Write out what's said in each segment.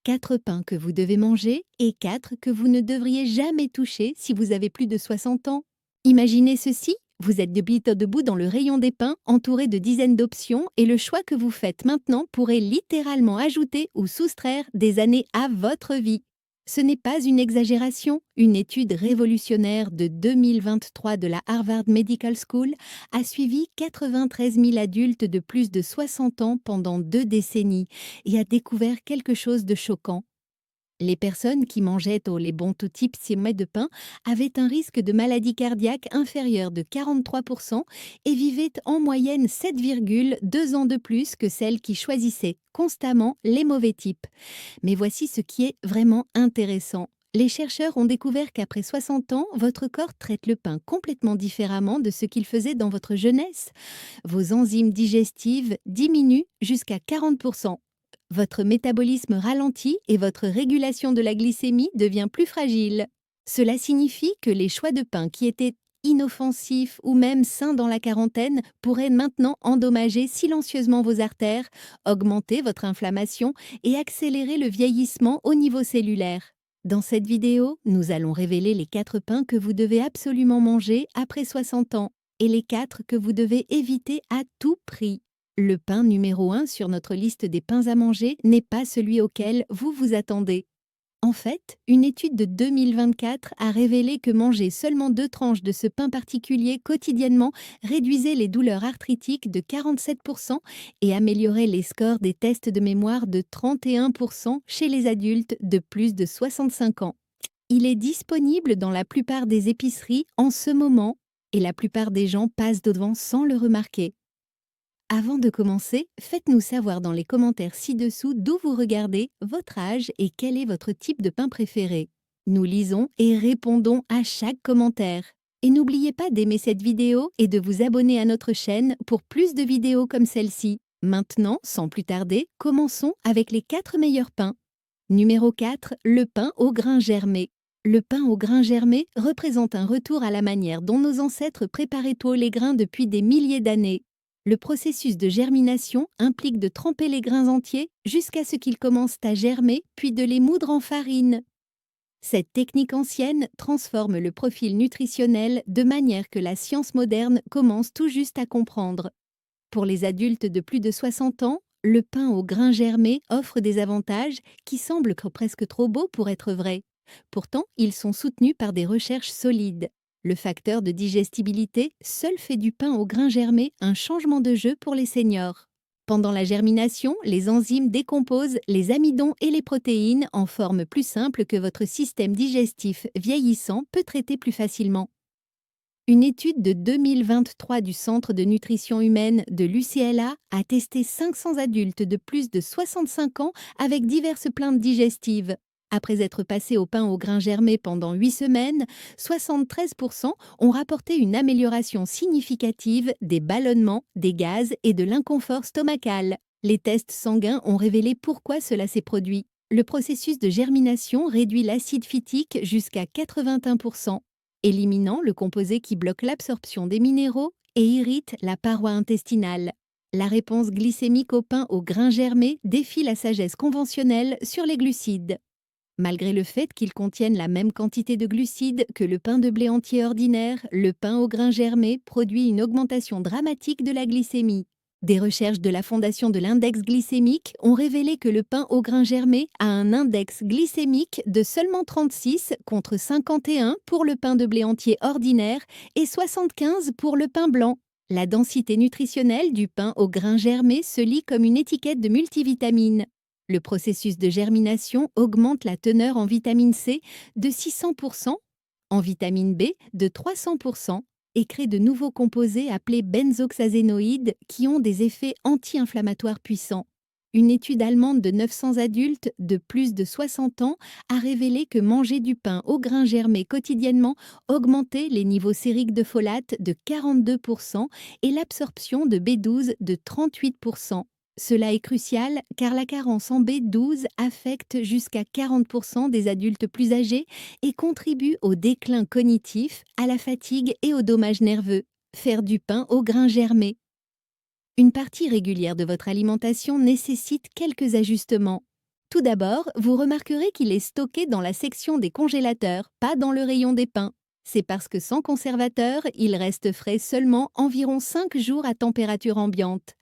4 pains que vous devez manger et 4 que vous ne devriez jamais toucher si vous avez plus de 60 ans. Imaginez ceci, vous êtes debout dans le rayon des pains, entouré de dizaines d'options et le choix que vous faites maintenant pourrait littéralement ajouter ou soustraire des années à votre vie. Ce n'est pas une exagération. Une étude révolutionnaire de 2023 de la Harvard Medical School a suivi 93 000 adultes de plus de 60 ans pendant 2 décennies et a découvert quelque chose de choquant. Les personnes qui mangeaient les bons tout types de pain avaient un risque de maladie cardiaque inférieur de 43% et vivaient en moyenne 7,2 ans de plus que celles qui choisissaient constamment les mauvais types. Mais voici ce qui est vraiment intéressant. Les chercheurs ont découvert qu'après 60 ans, votre corps traite le pain complètement différemment de ce qu'il faisait dans votre jeunesse. Vos enzymes digestives diminuent jusqu'à 40%. Votre métabolisme ralentit et votre régulation de la glycémie devient plus fragile. Cela signifie que les choix de pain qui étaient inoffensifs ou même sains dans la quarantaine pourraient maintenant endommager silencieusement vos artères, augmenter votre inflammation et accélérer le vieillissement au niveau cellulaire. Dans cette vidéo, nous allons révéler les 4 pains que vous devez absolument manger après 60 ans et les 4 que vous devez éviter à tout prix. Le pain numéro 1 sur notre liste des pains à manger n'est pas celui auquel vous vous attendez. En fait, une étude de 2024 a révélé que manger seulement 2 tranches de ce pain particulier quotidiennement réduisait les douleurs arthritiques de 47% et améliorait les scores des tests de mémoire de 31% chez les adultes de plus de 65 ans. Il est disponible dans la plupart des épiceries en ce moment et la plupart des gens passent devant sans le remarquer. Avant de commencer, faites-nous savoir dans les commentaires ci-dessous d'où vous regardez, votre âge et quel est votre type de pain préféré. Nous lisons et répondons à chaque commentaire. Et n'oubliez pas d'aimer cette vidéo et de vous abonner à notre chaîne pour plus de vidéos comme celle-ci. Maintenant, sans plus tarder, commençons avec les 4 meilleurs pains. Numéro 4, le pain au grain germé. Le pain au grain germé représente un retour à la manière dont nos ancêtres préparaient tôt les grains depuis des milliers d'années. Le processus de germination implique de tremper les grains entiers jusqu'à ce qu'ils commencent à germer, puis de les moudre en farine. Cette technique ancienne transforme le profil nutritionnel de manière que la science moderne commence tout juste à comprendre. Pour les adultes de plus de 60 ans, le pain au grain germé offre des avantages qui semblent presque trop beaux pour être vrais. Pourtant, ils sont soutenus par des recherches solides. Le facteur de digestibilité seul fait du pain au grain germé un changement de jeu pour les seniors. Pendant la germination, les enzymes décomposent les amidons et les protéines en forme plus simple que votre système digestif vieillissant peut traiter plus facilement. Une étude de 2023 du Centre de nutrition humaine de l'UCLA a testé 500 adultes de plus de 65 ans avec diverses plaintes digestives. Après être passés au pain au grain germé pendant 8 semaines, 73% ont rapporté une amélioration significative des ballonnements, des gaz et de l'inconfort stomacal. Les tests sanguins ont révélé pourquoi cela s'est produit. Le processus de germination réduit l'acide phytique jusqu'à 81%, éliminant le composé qui bloque l'absorption des minéraux et irrite la paroi intestinale. La réponse glycémique au pain au grain germé défie la sagesse conventionnelle sur les glucides. Malgré le fait qu'ils contiennent la même quantité de glucides que le pain de blé entier ordinaire, le pain au grain germé produit une augmentation dramatique de la glycémie. Des recherches de la Fondation de l'index glycémique ont révélé que le pain au grain germé a un index glycémique de seulement 36 contre 51 pour le pain de blé entier ordinaire et 75 pour le pain blanc. La densité nutritionnelle du pain au grain germé se lit comme une étiquette de multivitamines. Le processus de germination augmente la teneur en vitamine C de 600%, en vitamine B de 300% et crée de nouveaux composés appelés benzoxazénoïdes qui ont des effets anti-inflammatoires puissants. Une étude allemande de 900 adultes de plus de 60 ans a révélé que manger du pain au grain germé quotidiennement augmentait les niveaux sériques de folate de 42% et l'absorption de B12 de 38%. Cela est crucial car la carence en B12 affecte jusqu'à 40% des adultes plus âgés et contribue au déclin cognitif, à la fatigue et aux dommages nerveux. Faire du pain au grain germé. Une partie régulière de votre alimentation nécessite quelques ajustements. Tout d'abord, vous remarquerez qu'il est stocké dans la section des congélateurs, pas dans le rayon des pains. C'est parce que sans conservateur, il reste frais seulement environ 5 jours à température ambiante.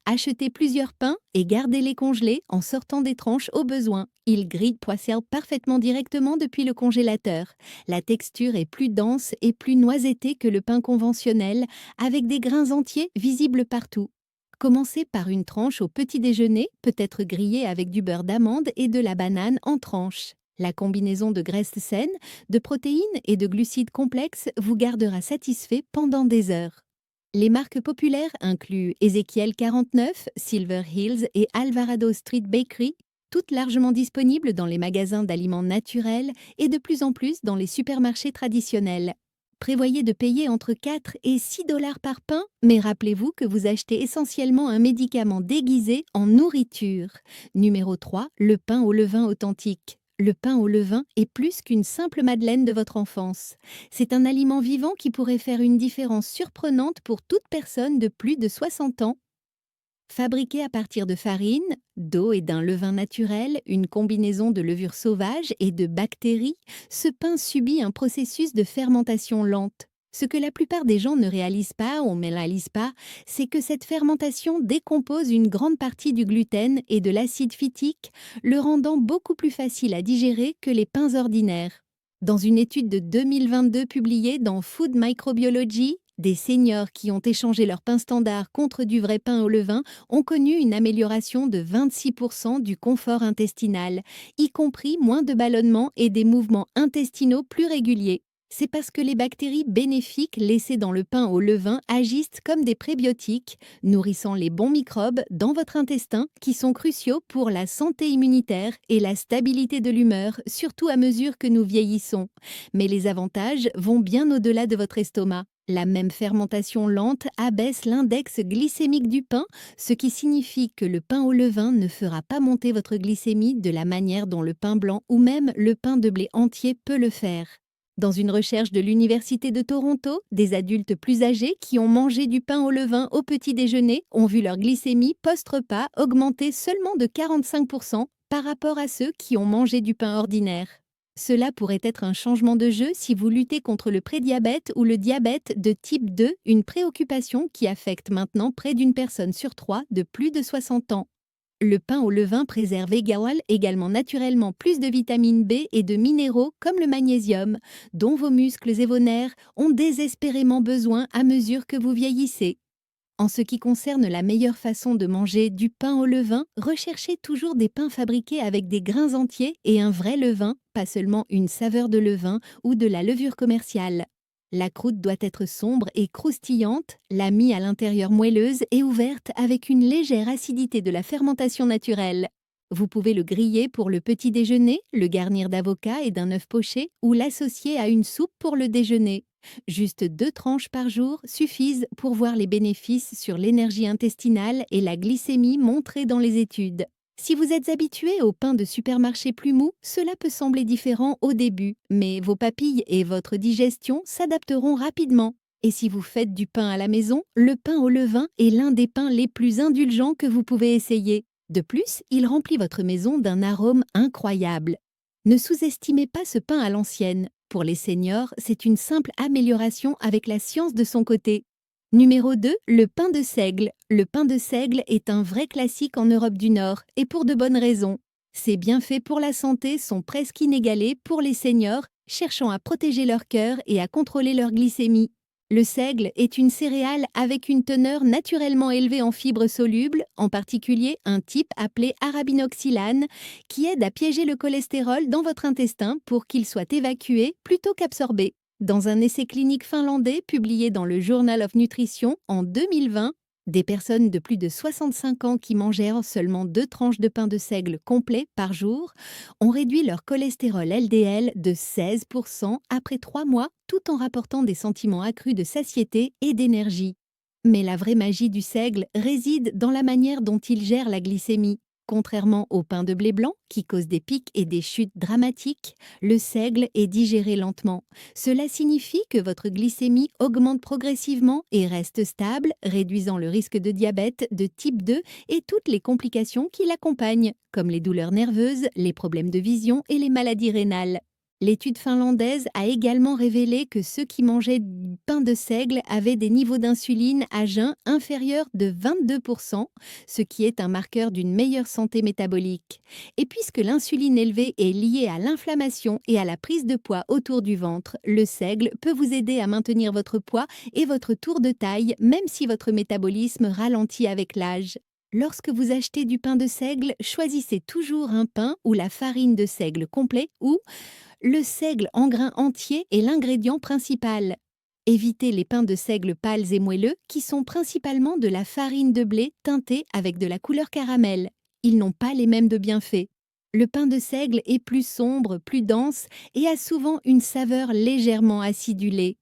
Achetez plusieurs pains et gardez-les congelés en sortant des tranches au besoin. Ils grillent poissèrent parfaitement directement depuis le congélateur. La texture est plus dense et plus noisettée que le pain conventionnel, avec des grains entiers visibles partout. Commencez par une tranche au petit déjeuner, peut-être grillée avec du beurre d'amande et de la banane en tranches. La combinaison de graisses saines, de protéines et de glucides complexes vous gardera satisfait pendant des heures. Les marques populaires incluent Ezekiel 49, Silver Hills et Alvarado Street Bakery, toutes largement disponibles dans les magasins d'aliments naturels et de plus en plus dans les supermarchés traditionnels. Prévoyez de payer entre 4 et 6 dollars par pain, mais rappelez-vous que vous achetez essentiellement un médicament déguisé en nourriture. Numéro 3, le pain au levain authentique. Le pain au levain est plus qu'une simple madeleine de votre enfance. C'est un aliment vivant qui pourrait faire une différence surprenante pour toute personne de plus de 60 ans. Fabriqué à partir de farine, d'eau et d'un levain naturel, une combinaison de levures sauvages et de bactéries, ce pain subit un processus de fermentation lente. Ce que la plupart des gens ne réalisent pas ou mélalisent pas, c'est que cette fermentation décompose une grande partie du gluten et de l'acide phytique, le rendant beaucoup plus facile à digérer que les pains ordinaires. Dans une étude de 2022 publiée dans Food Microbiology, des seniors qui ont échangé leur pain standard contre du vrai pain au levain ont connu une amélioration de 26% du confort intestinal, y compris moins de ballonnements et des mouvements intestinaux plus réguliers. C'est parce que les bactéries bénéfiques laissées dans le pain au levain agissent comme des prébiotiques, nourrissant les bons microbes dans votre intestin qui sont cruciaux pour la santé immunitaire et la stabilité de l'humeur, surtout à mesure que nous vieillissons. Mais les avantages vont bien au-delà de votre estomac. La même fermentation lente abaisse l'index glycémique du pain, ce qui signifie que le pain au levain ne fera pas monter votre glycémie de la manière dont le pain blanc ou même le pain de blé entier peut le faire. Dans une recherche de l'Université de Toronto, des adultes plus âgés qui ont mangé du pain au levain au petit déjeuner ont vu leur glycémie post-repas augmenter seulement de 45% par rapport à ceux qui ont mangé du pain ordinaire. Cela pourrait être un changement de jeu si vous luttez contre le prédiabète ou le diabète de type 2, une préoccupation qui affecte maintenant près d'une personne sur 3 de plus de 60 ans. Le pain au levain préserve également naturellement plus de vitamine B et de minéraux comme le magnésium, dont vos muscles et vos nerfs ont désespérément besoin à mesure que vous vieillissez. En ce qui concerne la meilleure façon de manger du pain au levain, recherchez toujours des pains fabriqués avec des grains entiers et un vrai levain, pas seulement une saveur de levain ou de la levure commerciale. La croûte doit être sombre et croustillante, la mie à l'intérieur moelleuse et ouverte avec une légère acidité de la fermentation naturelle. Vous pouvez le griller pour le petit déjeuner, le garnir d'avocat et d'un œuf poché ou l'associer à une soupe pour le déjeuner. Juste 2 tranches par jour suffisent pour voir les bénéfices sur l'énergie intestinale et la glycémie montrés dans les études. Si vous êtes habitué au pain de supermarché plus mou, cela peut sembler différent au début, mais vos papilles et votre digestion s'adapteront rapidement. Et si vous faites du pain à la maison, le pain au levain est l'un des pains les plus indulgents que vous pouvez essayer. De plus, il remplit votre maison d'un arôme incroyable. Ne sous-estimez pas ce pain à l'ancienne. Pour les seniors, c'est une simple amélioration avec la science de son côté. Numéro 2, le pain de seigle. Le pain de seigle est un vrai classique en Europe du Nord, et pour de bonnes raisons. Ses bienfaits pour la santé sont presque inégalés pour les seniors cherchant à protéger leur cœur et à contrôler leur glycémie. Le seigle est une céréale avec une teneur naturellement élevée en fibres solubles, en particulier un type appelé arabinoxylane, qui aide à piéger le cholestérol dans votre intestin pour qu'il soit évacué plutôt qu'absorbé. Dans un essai clinique finlandais publié dans le Journal of Nutrition en 2020, des personnes de plus de 65 ans qui mangèrent seulement 2 tranches de pain de seigle complet par jour ont réduit leur cholestérol LDL de 16% après 3 mois, tout en rapportant des sentiments accrus de satiété et d'énergie. Mais la vraie magie du seigle réside dans la manière dont il gère la glycémie. Contrairement au pain de blé blanc, qui cause des pics et des chutes dramatiques, le seigle est digéré lentement. Cela signifie que votre glycémie augmente progressivement et reste stable, réduisant le risque de diabète de type 2 et toutes les complications qui l'accompagnent, comme les douleurs nerveuses, les problèmes de vision et les maladies rénales. L'étude finlandaise a également révélé que ceux qui mangeaient du pain de seigle avaient des niveaux d'insuline à jeun inférieurs de 22%, ce qui est un marqueur d'une meilleure santé métabolique. Et puisque l'insuline élevée est liée à l'inflammation et à la prise de poids autour du ventre, le seigle peut vous aider à maintenir votre poids et votre tour de taille, même si votre métabolisme ralentit avec l'âge. Lorsque vous achetez du pain de seigle, choisissez toujours un pain où la farine de seigle complet ou le seigle en grains entiers est l'ingrédient principal. Évitez les pains de seigle pâles et moelleux qui sont principalement de la farine de blé teintée avec de la couleur caramel. Ils n'ont pas les mêmes de bienfaits. Le pain de seigle est plus sombre, plus dense et a souvent une saveur légèrement acidulée.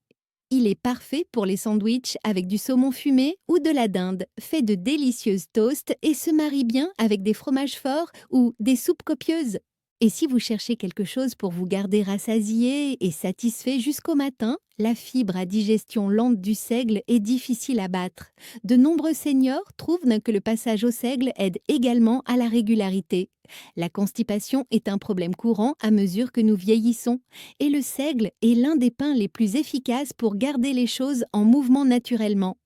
Il est parfait pour les sandwichs avec du saumon fumé ou de la dinde, fait de délicieuses toasts et se marie bien avec des fromages forts ou des soupes copieuses. Et si vous cherchez quelque chose pour vous garder rassasié et satisfait jusqu'au matin, la fibre à digestion lente du seigle est difficile à battre. De nombreux seniors trouvent que le passage au seigle aide également à la régularité. La constipation est un problème courant à mesure que nous vieillissons, et le seigle est l'un des pains les plus efficaces pour garder les choses en mouvement naturellement.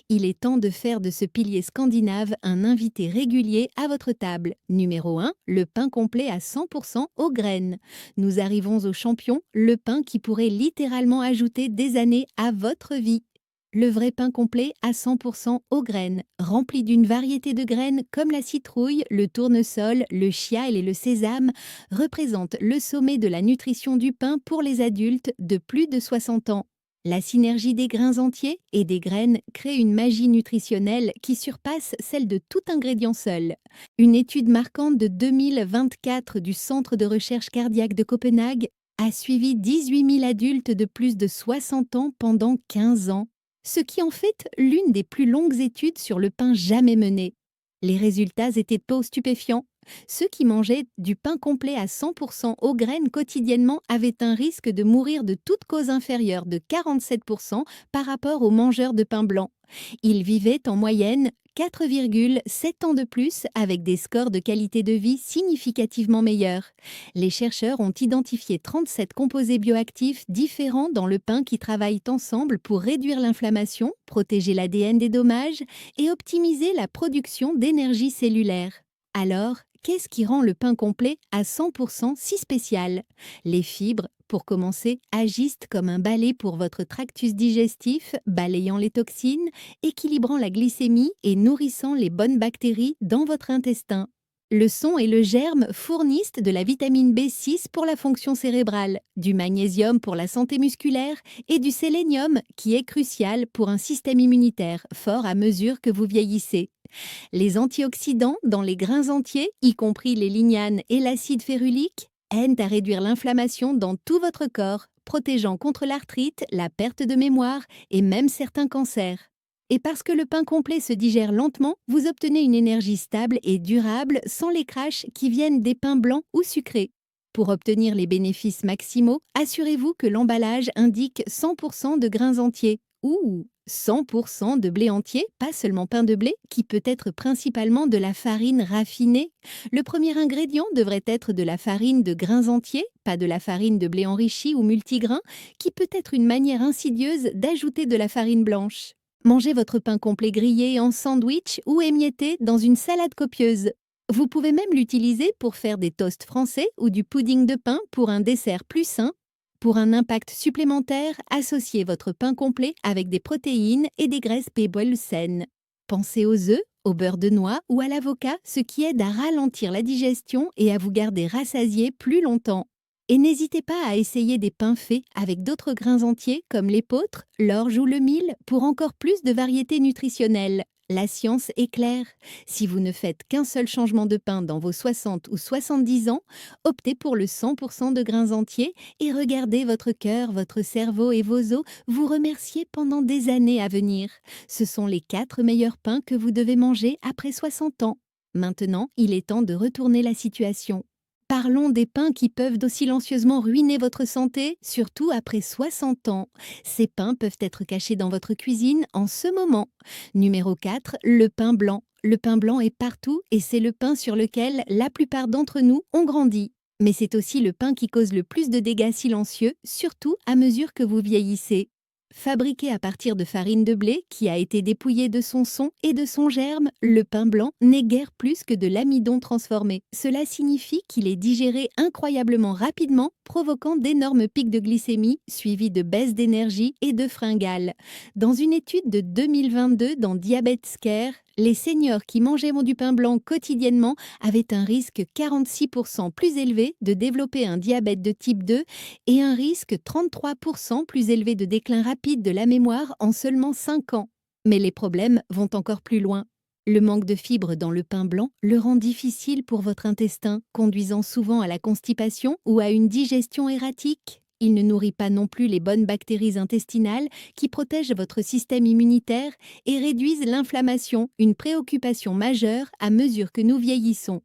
Il est temps de faire de ce pilier scandinave un invité régulier à votre table. Numéro 1, le pain complet à 100% aux graines. Nous arrivons au champion, le pain qui pourrait littéralement ajouter des années à votre vie. Le vrai pain complet à 100% aux graines, rempli d'une variété de graines comme la citrouille, le tournesol, le chia et le sésame, représente le sommet de la nutrition du pain pour les adultes de plus de 60 ans. La synergie des grains entiers et des graines crée une magie nutritionnelle qui surpasse celle de tout ingrédient seul. Une étude marquante de 2024 du Centre de recherche cardiaque de Copenhague a suivi 18 000 adultes de plus de 60 ans pendant 15 ans, ce qui en fait l'une des plus longues études sur le pain jamais menées. Les résultats étaient peu stupéfiants. Ceux qui mangeaient du pain complet à 100% aux graines quotidiennement avaient un risque de mourir de toute cause inférieure de 47% par rapport aux mangeurs de pain blanc. Ils vivaient en moyenne 4,7 ans de plus avec des scores de qualité de vie significativement meilleurs. Les chercheurs ont identifié 37 composés bioactifs différents dans le pain qui travaillent ensemble pour réduire l'inflammation, protéger l'ADN des dommages et optimiser la production d'énergie cellulaire. Alors, qu'est-ce qui rend le pain complet à 100% si spécial? Les fibres, pour commencer, agissent comme un balai pour votre tractus digestif, balayant les toxines, équilibrant la glycémie et nourrissant les bonnes bactéries dans votre intestin. Le son et le germe fournissent de la vitamine B6 pour la fonction cérébrale, du magnésium pour la santé musculaire et du sélénium qui est crucial pour un système immunitaire fort à mesure que vous vieillissez. Les antioxydants dans les grains entiers, y compris les lignanes et l'acide férulique, aident à réduire l'inflammation dans tout votre corps, protégeant contre l'arthrite, la perte de mémoire et même certains cancers. Et parce que le pain complet se digère lentement, vous obtenez une énergie stable et durable sans les crashs qui viennent des pains blancs ou sucrés. Pour obtenir les bénéfices maximaux, assurez-vous que l'emballage indique 100% de grains entiers ou 100% de blé entier, pas seulement pain de blé, qui peut être principalement de la farine raffinée. Le premier ingrédient devrait être de la farine de grains entiers, pas de la farine de blé enrichi ou multigrain, qui peut être une manière insidieuse d'ajouter de la farine blanche. Mangez votre pain complet grillé en sandwich ou émietté dans une salade copieuse. Vous pouvez même l'utiliser pour faire des toasts français ou du pudding de pain pour un dessert plus sain. Pour un impact supplémentaire, associez votre pain complet avec des protéines et des graisses B12 saines. Pensez aux œufs, au beurre de noix ou à l'avocat, ce qui aide à ralentir la digestion et à vous garder rassasié plus longtemps. Et n'hésitez pas à essayer des pains faits avec d'autres grains entiers comme l'épeautre, l'orge ou le mil pour encore plus de variété nutritionnelle. La science est claire. Si vous ne faites qu'un seul changement de pain dans vos 60 ou 70 ans, optez pour le 100% de grains entiers et regardez votre cœur, votre cerveau et vos os vous remercier pendant des années à venir. Ce sont les 4 meilleurs pains que vous devez manger après 60 ans. Maintenant, il est temps de retourner la situation. Parlons des pains qui peuvent silencieusement ruiner votre santé, surtout après 60 ans. Ces pains peuvent être cachés dans votre cuisine en ce moment. Numéro 4, le pain blanc. Le pain blanc est partout et c'est le pain sur lequel la plupart d'entre nous ont grandi. Mais c'est aussi le pain qui cause le plus de dégâts silencieux, surtout à mesure que vous vieillissez. Fabriqué à partir de farine de blé qui a été dépouillée de son son et de son germe, le pain blanc n'est guère plus que de l'amidon transformé. Cela signifie qu'il est digéré incroyablement rapidement, provoquant d'énormes pics de glycémie, suivis de baisses d'énergie et de fringales. Dans une étude de 2022 dans Diabetes Care, les seniors qui mangeaient du pain blanc quotidiennement avaient un risque 46% plus élevé de développer un diabète de type 2 et un risque 33% plus élevé de déclin rapide de la mémoire en seulement 5 ans. Mais les problèmes vont encore plus loin. Le manque de fibres dans le pain blanc le rend difficile pour votre intestin, conduisant souvent à la constipation ou à une digestion erratique. Il ne nourrit pas non plus les bonnes bactéries intestinales qui protègent votre système immunitaire et réduisent l'inflammation, une préoccupation majeure à mesure que nous vieillissons.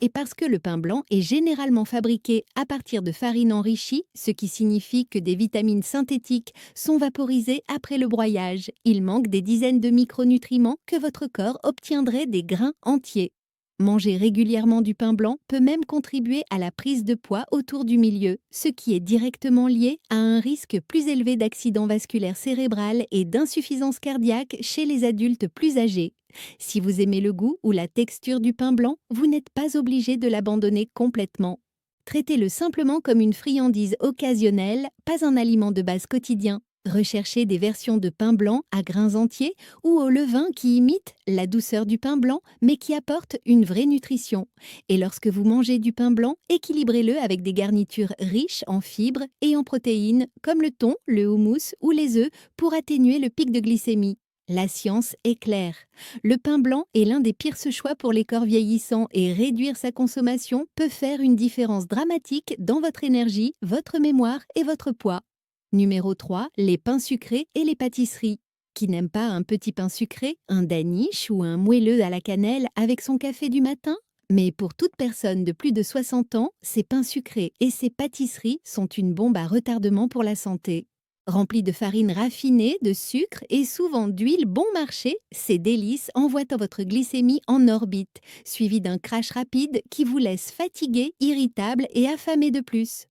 Et parce que le pain blanc est généralement fabriqué à partir de farine enrichie, ce qui signifie que des vitamines synthétiques sont vaporisées après le broyage, il manque des dizaines de micronutriments que votre corps obtiendrait des grains entiers. Manger régulièrement du pain blanc peut même contribuer à la prise de poids autour du milieu, ce qui est directement lié à un risque plus élevé d'accident vasculaire cérébral et d'insuffisance cardiaque chez les adultes plus âgés. Si vous aimez le goût ou la texture du pain blanc, vous n'êtes pas obligé de l'abandonner complètement. Traitez-le simplement comme une friandise occasionnelle, pas un aliment de base quotidien. Recherchez des versions de pain blanc à grains entiers ou au levain qui imitent la douceur du pain blanc mais qui apportent une vraie nutrition. Et lorsque vous mangez du pain blanc, équilibrez-le avec des garnitures riches en fibres et en protéines comme le thon, le houmous ou les œufs pour atténuer le pic de glycémie. La science est claire. Le pain blanc est l'un des pires choix pour les corps vieillissants et réduire sa consommation peut faire une différence dramatique dans votre énergie, votre mémoire et votre poids. Numéro 3, les pains sucrés et les pâtisseries. Qui n'aime pas un petit pain sucré, un danish ou un moelleux à la cannelle avec son café du matin? Mais pour toute personne de plus de 60 ans, ces pains sucrés et ces pâtisseries sont une bombe à retardement pour la santé. Remplis de farine raffinée, de sucre et souvent d'huile bon marché, ces délices envoient votre glycémie en orbite, suivi d'un crash rapide qui vous laisse fatigué, irritable et affamé de plus.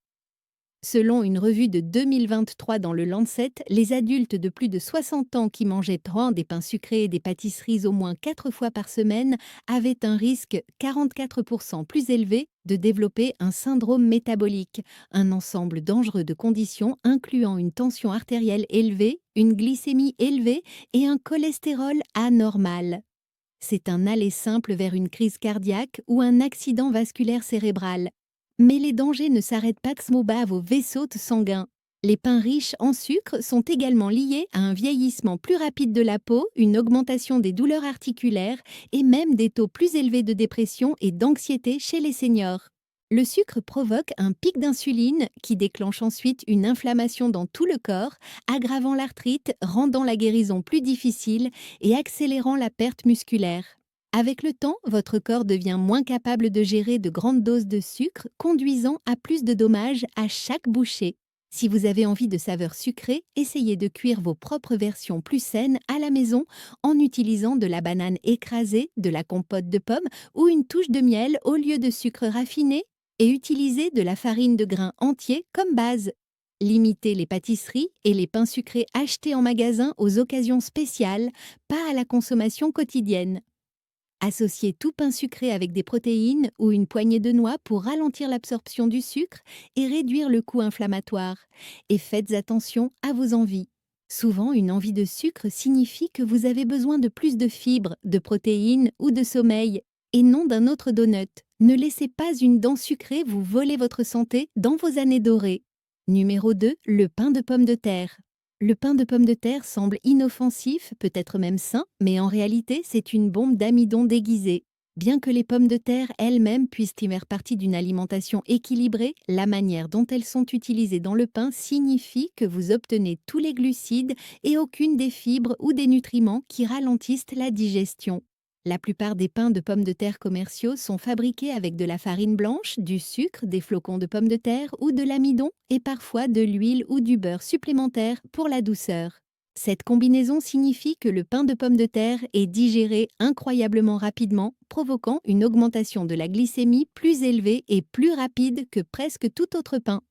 Selon une revue de 2023 dans le Lancet, les adultes de plus de 60 ans qui mangeaient des pains sucrés et des pâtisseries au moins 4 fois par semaine avaient un risque 44% plus élevé de développer un syndrome métabolique, un ensemble dangereux de conditions incluant une tension artérielle élevée, une glycémie élevée et un cholestérol anormal. C'est un aller simple vers une crise cardiaque ou un accident vasculaire cérébral. Mais les dangers ne s'arrêtent pas à vos vaisseaux sanguins. Les pains riches en sucre sont également liés à un vieillissement plus rapide de la peau, une augmentation des douleurs articulaires et même des taux plus élevés de dépression et d'anxiété chez les seniors. Le sucre provoque un pic d'insuline qui déclenche ensuite une inflammation dans tout le corps, aggravant l'arthrite, rendant la guérison plus difficile et accélérant la perte musculaire. Avec le temps, votre corps devient moins capable de gérer de grandes doses de sucre, conduisant à plus de dommages à chaque bouchée. Si vous avez envie de saveurs sucrées, essayez de cuire vos propres versions plus saines à la maison en utilisant de la banane écrasée, de la compote de pommes ou une touche de miel au lieu de sucre raffiné et utilisez de la farine de grains entiers comme base. Limitez les pâtisseries et les pains sucrés achetés en magasin aux occasions spéciales, pas à la consommation quotidienne. Associez tout pain sucré avec des protéines ou une poignée de noix pour ralentir l'absorption du sucre et réduire le coût inflammatoire. Et faites attention à vos envies. Souvent, une envie de sucre signifie que vous avez besoin de plus de fibres, de protéines ou de sommeil, et non d'un autre donut. Ne laissez pas une dent sucrée vous voler votre santé dans vos années dorées. Numéro 2, le pain de pomme de terre. Le pain de pomme de terre semble inoffensif, peut-être même sain, mais en réalité, c'est une bombe d'amidon déguisée. Bien que les pommes de terre elles-mêmes puissent y faire partie d'une alimentation équilibrée, la manière dont elles sont utilisées dans le pain signifie que vous obtenez tous les glucides et aucune des fibres ou des nutriments qui ralentissent la digestion. La plupart des pains de pommes de terre commerciaux sont fabriqués avec de la farine blanche, du sucre, des flocons de pommes de terre ou de l'amidon et parfois de l'huile ou du beurre supplémentaire pour la douceur. Cette combinaison signifie que le pain de pommes de terre est digéré incroyablement rapidement, provoquant une augmentation de la glycémie plus élevée et plus rapide que presque tout autre pain.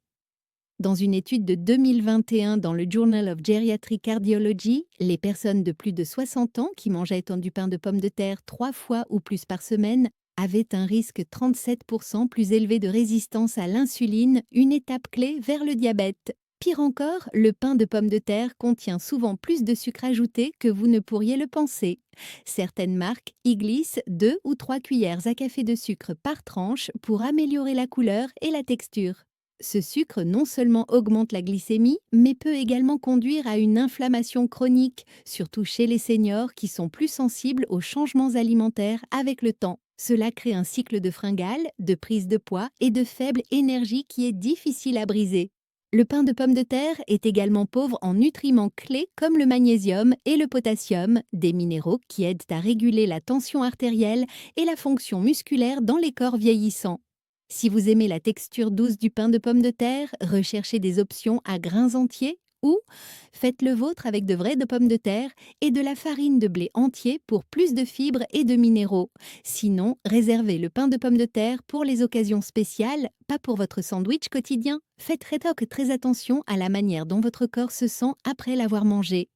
Dans une étude de 2021 dans le Journal of Geriatric Cardiology, les personnes de plus de 60 ans qui mangeaient du pain de pommes de terre 3 fois ou plus par semaine avaient un risque 37% plus élevé de résistance à l'insuline, une étape clé vers le diabète. Pire encore, le pain de pommes de terre contient souvent plus de sucre ajouté que vous ne pourriez le penser. Certaines marques y glissent 2 ou 3 cuillères à café de sucre par tranche pour améliorer la couleur et la texture. Ce sucre non seulement augmente la glycémie, mais peut également conduire à une inflammation chronique, surtout chez les seniors qui sont plus sensibles aux changements alimentaires avec le temps. Cela crée un cycle de fringales, de prise de poids et de faible énergie qui est difficile à briser. Le pain de pommes de terre est également pauvre en nutriments clés comme le magnésium et le potassium, des minéraux qui aident à réguler la tension artérielle et la fonction musculaire dans les corps vieillissants. Si vous aimez la texture douce du pain de pommes de terre, recherchez des options à grains entiers ou faites le vôtre avec de vraies de pommes de terre et de la farine de blé entier pour plus de fibres et de minéraux. Sinon, réservez le pain de pommes de terre pour les occasions spéciales, pas pour votre sandwich quotidien. Faites très attention à la manière dont votre corps se sent après l'avoir mangé.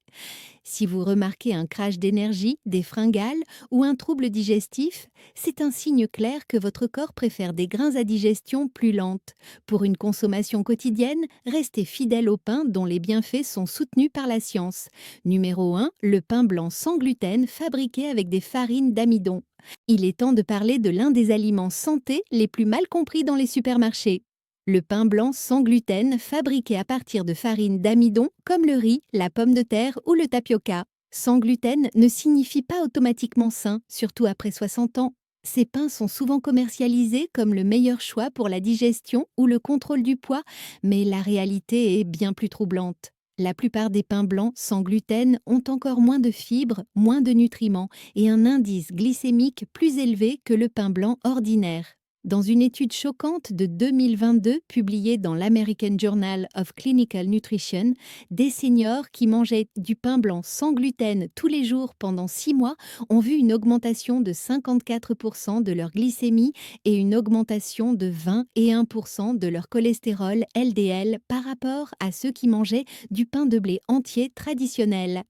Si vous remarquez un crash d'énergie, des fringales ou un trouble digestif, c'est un signe clair que votre corps préfère des grains à digestion plus lente. Pour une consommation quotidienne, restez fidèle au pain dont les bienfaits sont soutenus par la science. Numéro 1, le pain blanc sans gluten fabriqué avec des farines d'amidon. Il est temps de parler de l'un des aliments santé les plus mal compris dans les supermarchés. Le pain blanc sans gluten fabriqué à partir de farine d'amidon comme le riz, la pomme de terre ou le tapioca. Sans gluten ne signifie pas automatiquement sain, surtout après 60 ans. Ces pains sont souvent commercialisés comme le meilleur choix pour la digestion ou le contrôle du poids, mais la réalité est bien plus troublante. La plupart des pains blancs sans gluten ont encore moins de fibres, moins de nutriments et un indice glycémique plus élevé que le pain blanc ordinaire. Dans une étude choquante de 2022 publiée dans l'American Journal of Clinical Nutrition, des seniors qui mangeaient du pain blanc sans gluten tous les jours pendant 6 mois ont vu une augmentation de 54% de leur glycémie et une augmentation de 21% de leur cholestérol LDL par rapport à ceux qui mangeaient du pain de blé entier traditionnel.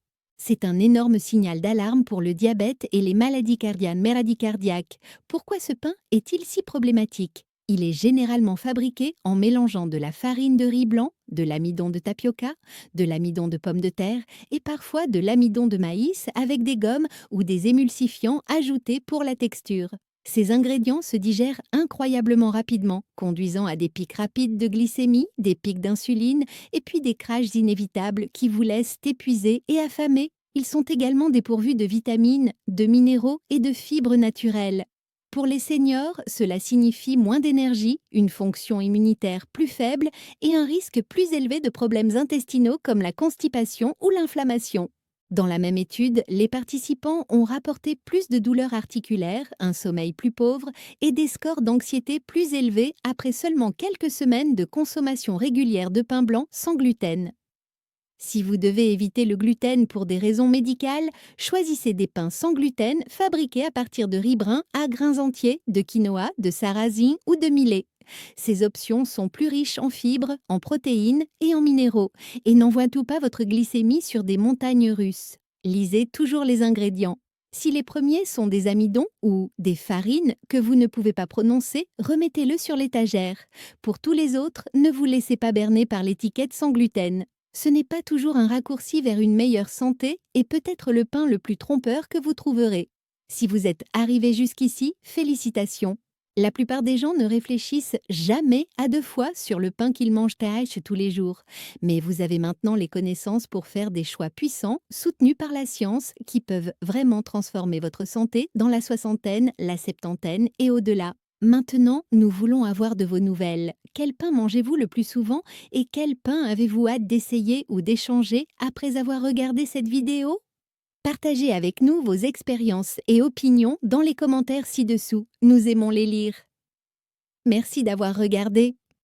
C'est un énorme signal d'alarme pour le diabète et les maladies cardiaques. Pourquoi ce pain est-il si problématique? Il est généralement fabriqué en mélangeant de la farine de riz blanc, de l'amidon de tapioca, de l'amidon de pomme de terre et parfois de l'amidon de maïs avec des gommes ou des émulsifiants ajoutés pour la texture. Ces ingrédients se digèrent incroyablement rapidement, conduisant à des pics rapides de glycémie, des pics d'insuline et puis des crashs inévitables qui vous laissent épuisés et affamés. Ils sont également dépourvus de vitamines, de minéraux et de fibres naturelles. Pour les seniors, cela signifie moins d'énergie, une fonction immunitaire plus faible et un risque plus élevé de problèmes intestinaux comme la constipation ou l'inflammation. Dans la même étude, les participants ont rapporté plus de douleurs articulaires, un sommeil plus pauvre et des scores d'anxiété plus élevés après seulement quelques semaines de consommation régulière de pain blanc sans gluten. Si vous devez éviter le gluten pour des raisons médicales, choisissez des pains sans gluten fabriqués à partir de riz brun à grains entiers, de quinoa, de sarrasin ou de millet. Ces options sont plus riches en fibres, en protéines et en minéraux et n'envoient tout pas votre glycémie sur des montagnes russes. Lisez toujours les ingrédients. Si les premiers sont des amidons ou des farines que vous ne pouvez pas prononcer, remettez-le sur l'étagère. Pour tous les autres, ne vous laissez pas berner par l'étiquette sans gluten. Ce n'est pas toujours un raccourci vers une meilleure santé et peut-être le pain le plus trompeur que vous trouverez. Si vous êtes arrivé jusqu'ici, félicitations! La plupart des gens ne réfléchissent jamais à 2 fois sur le pain qu'ils mangent tous les jours. Mais vous avez maintenant les connaissances pour faire des choix puissants, soutenus par la science, qui peuvent vraiment transformer votre santé dans la soixantaine, la septantaine et au-delà. Maintenant, nous voulons avoir de vos nouvelles. Quel pain mangez-vous le plus souvent et quel pain avez-vous hâte d'essayer ou d'échanger après avoir regardé cette vidéo? Partagez avec nous vos expériences et opinions dans les commentaires ci-dessous. Nous aimons les lire. Merci d'avoir regardé.